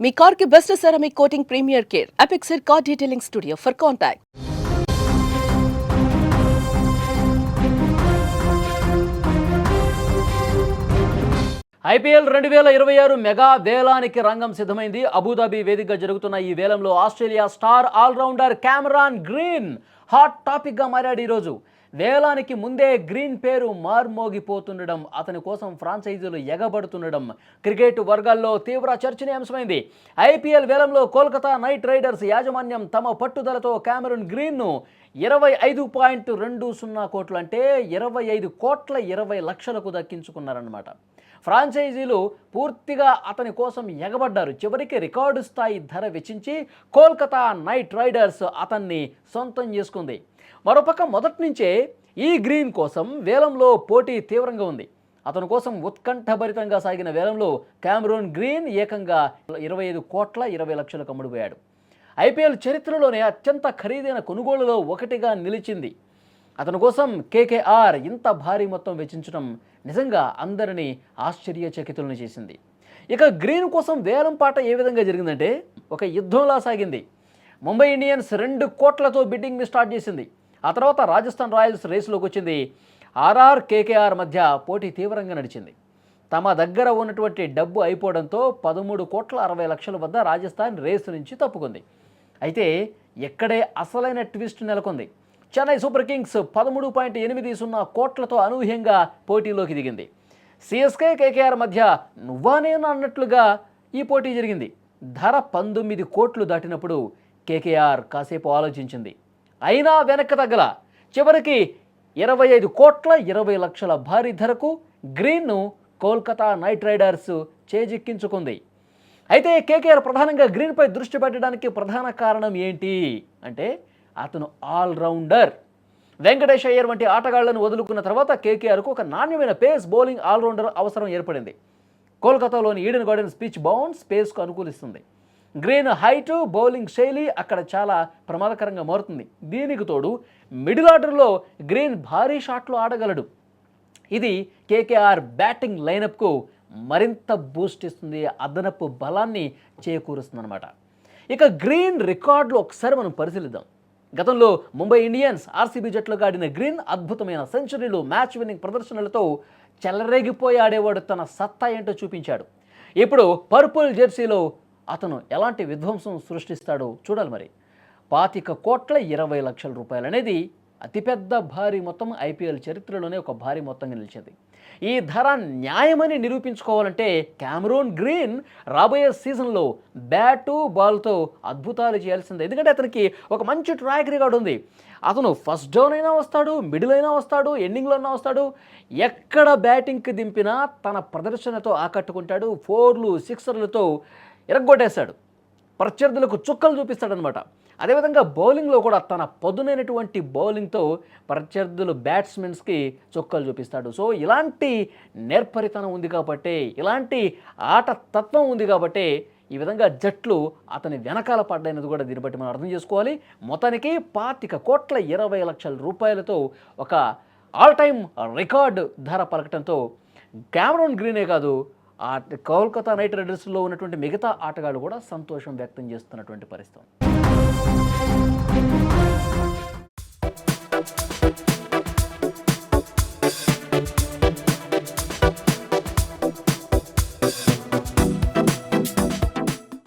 మీ car కి best ceramic coating premier care Apexer car detailing studio for contact. IPL 2026 mega వేలానికి రంగం సిద్ధమైంది. Abu Dhabi వేదికగా జరుగుతున్న ఈ వేలంలో Australia star all-rounder Cameron Green hot టాపిక్గా మారాడు. ఈరోజు వేలానికి ముందే గ్రీన్ పేరు మార్మోగిపోతుండడం, అతని కోసం ఫ్రాంచైజీలు ఎగబడుతుండడం క్రికెట్ వర్గాల్లో తీవ్ర చర్చనీయాంశమైంది. ఐపీఎల్ వేలంలో కోల్కతా నైట్ రైడర్స్ యాజమాన్యం తమ పట్టుదలతో క్యామరాన్ గ్రీన్ను 25.20 కోట్లు అంటే 25 కోట్ల 20 లక్షలకు దక్కించుకున్నారన్నమాట. ఫ్రాంచైజీలు పూర్తిగా అతని కోసం ఎగబడ్డారు. చివరికి రికార్డు స్థాయి ధర వెచ్చించి కోల్కతా నైట్ రైడర్స్ అతన్ని సొంతం చేసుకుంది. మరోపక్క మొదటి నుంచే ఈ గ్రీన్ కోసం వేలంలో పోటీ తీవ్రంగా ఉంది. అతని కోసం ఉత్కంఠభరితంగా సాగిన వేలంలో క్యామరాన్ గ్రీన్ ఏకంగా 25 కోట్ల 20 లక్షలకు అమ్ముడుపోయాడు. ఐపీఎల్ చరిత్రలోనే అత్యంత ఖరీదైన కొనుగోలులో ఒకటిగా నిలిచింది. అతని కోసం కేకేఆర్ ఇంత భారీ మొత్తం వెచ్చించడం నిజంగా అందరినీ ఆశ్చర్యచకితులను చేసింది. ఇక గ్రీన్ కోసం వేలం పాట ఏ విధంగా జరిగిందంటే ఒక యుద్ధంలా సాగింది. ముంబై ఇండియన్స్ 2 కోట్లతో బిడ్డింగ్ని స్టార్ట్ చేసింది. ఆ తర్వాత రాజస్థాన్ రాయల్స్ రేసులోకి వచ్చింది. ఆర్ఆర్ కేకేఆర్ మధ్య పోటీ తీవ్రంగా నడిచింది. తమ దగ్గర ఉన్నటువంటి డబ్బు అయిపోవడంతో 13 కోట్ల 60 లక్షల వద్ద రాజస్థాన్ రేసు నుంచి తప్పుకుంది. అయితే ఎక్కడే అసలైన ట్విస్ట్ నెలకొంది. చెన్నై సూపర్ కింగ్స్ 13.80 కోట్లతో అనూహ్యంగా పోటీలోకి దిగింది. సిఎస్కే కేకేఆర్ మధ్య నువ్వా నేను అన్నట్లుగా ఈ పోటీ జరిగింది. ధర 19 కోట్లు దాటినప్పుడు కేకేఆర్ కాసేపు ఆలోచించింది. అయినా వెనక్కి తగ్గల. చివరికి 25 కోట్ల 20 లక్షల భారీ ధరకు గ్రీన్ను కోల్కతా నైట్ రైడర్స్ చేజిక్కించుకుంది. అయితే కేకేఆర్ ప్రధానంగా గ్రీన్పై దృష్టి పెట్టడానికి ప్రధాన కారణం ఏంటి అంటే అతను ఆల్రౌండర్. వెంకటేష్ అయ్యర్ వంటి ఆటగాళ్లను వదులుకున్న తర్వాత కేకేఆర్కు ఒక నాణ్యమైన పేస్ బౌలింగ్ ఆల్రౌండర్ అవసరం ఏర్పడింది. కోల్కతాలోని ఈడెన్ గార్డెన్స్ పిచ్ బౌన్స్ పేస్కు అనుకూలిస్తుంది. గ్రీన్ హైటు బౌలింగ్ శైలి అక్కడ చాలా ప్రమాదకరంగా మారుతుంది. దీనికి తోడు మిడిల్ ఆర్డర్లో గ్రీన్ భారీ షాట్లు ఆడగలడు. ఇది కేకేఆర్ బ్యాటింగ్ లైనప్కు మరింత బూస్ట్ ఇస్తుంది, అదనపు బలాన్ని చేకూరుస్తుంది అన్నమాట. ఇక గ్రీన్ రికార్డులు ఒకసారి మనం పరిశీలిద్దాం. గతంలో ముంబై ఇండియన్స్ ఆర్సీబీ జట్లుగా ఆడిన గ్రీన్ అద్భుతమైన సెంచరీలు, మ్యాచ్ విన్నింగ్ ప్రదర్శనలతో చెలరేగిపోయి ఆడేవాడు. తన సత్తా ఏంటో చూపించాడు. ఇప్పుడు పర్పుల్ జెర్సీలో అతను ఎలాంటి విధ్వంసం సృష్టిస్తాడో చూడాలి. మరి 25 కోట్ల 20 లక్షల రూపాయలు అనేది అతిపెద్ద భారీ మొత్తం. ఐపీఎల్ చరిత్రలోనే ఒక భారీ మొత్తంగా నిలిచింది. ఈ ధర న్యాయమని నిరూపించుకోవాలంటే క్యామరాన్ గ్రీన్ రాబోయే సీజన్లో బ్యాటు బాల్తో అద్భుతాలు చేయాల్సిందే. ఎందుకంటే అతనికి ఒక మంచి ట్రాక్ రికార్డు ఉంది. అతను ఫస్ట్ డౌన్ అయినా వస్తాడు, మిడిల్ అయినా వస్తాడు, ఎండింగ్లో అయినా వస్తాడు. ఎక్కడ బ్యాటింగ్కి దింపినా తన ప్రదర్శనతో ఆకట్టుకుంటాడు. 4లు 6లతో ఇరగ్గొట్టేస్తాడు. ప్రత్యర్థులకు చుక్కలు చూపిస్తాడనమాట. అదేవిధంగా బౌలింగ్లో కూడా తన పదునైనటువంటి బౌలింగ్తో ప్రత్యర్థులు బ్యాట్స్మెన్స్కి చుక్కలు చూపిస్తాడు. సో ఇలాంటి నేర్పరితనం ఉంది కాబట్టి, ఇలాంటి ఆట తత్వం ఉంది కాబట్టి ఈ విధంగా జట్లు అతని వెనకాల పడ్డైనది కూడా దీన్ని బట్టి మనం అర్థం చేసుకోవాలి. మొత్తానికి 25 కోట్ల 20 లక్షల రూపాయలతో ఒక ఆల్ టైమ్ రికార్డు ధర పలకటంతో క్యామరాన్ గ్రీనే కాదు, ఆ కోల్కతా నైట్ రైడర్స్లో ఉన్నటువంటి మిగతా ఆటగాళ్ళు కూడా సంతోషం వ్యక్తం చేస్తున్నటువంటి పరిస్థితి.